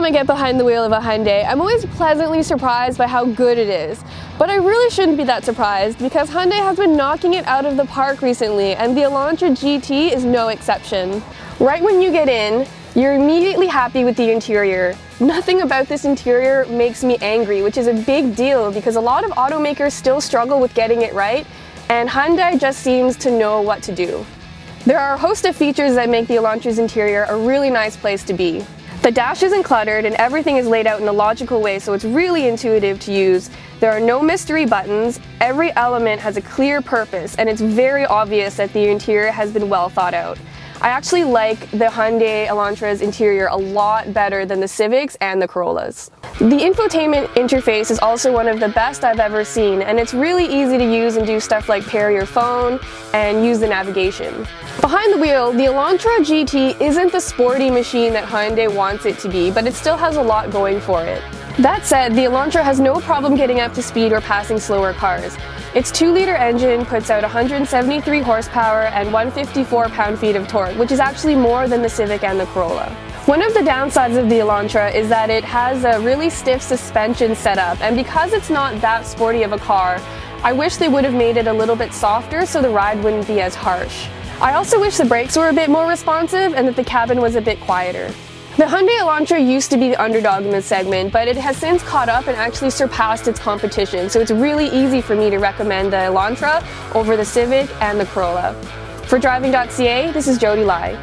time I get behind the wheel of a Hyundai, I'm always pleasantly surprised by how good it is. But I really shouldn't be that surprised because Hyundai has been knocking it out of the park recently, and the Elantra GT is no exception. Right when you get in, you're immediately happy with the interior. Nothing about this interior makes me angry, which is a big deal because a lot of automakers still struggle with getting it right, and Hyundai just seems to know what to do. There are a host of features that make the Elantra's interior a really nice place to be. The dash isn't cluttered and everything is laid out in a logical way, so it's really intuitive to use. There are no mystery buttons, every element has a clear purpose, and it's very obvious that the interior has been well thought out. I actually like the Hyundai Elantra's interior a lot better than the Civics and the Corollas. The infotainment interface is also one of the best I've ever seen, and it's really easy to use and do stuff like pair your phone and use the navigation. Behind the wheel, the Elantra GT isn't the sporty machine that Hyundai wants it to be, but it still has a lot going for it. That said, the Elantra has no problem getting up to speed or passing slower cars. Its 2-liter engine puts out 173 horsepower and 154 pound-feet of torque, which is actually more than the Civic and the Corolla. One of the downsides of the Elantra is that it has a really stiff suspension setup, and because it's not that sporty of a car, I wish they would have made it a little bit softer so the ride wouldn't be as harsh. I also wish the brakes were a bit more responsive and that the cabin was a bit quieter. The Hyundai Elantra used to be the underdog in this segment, but it has since caught up and actually surpassed its competition, so it's really easy for me to recommend the Elantra over the Civic and the Corolla. For Driving.ca, this is Jody Lai.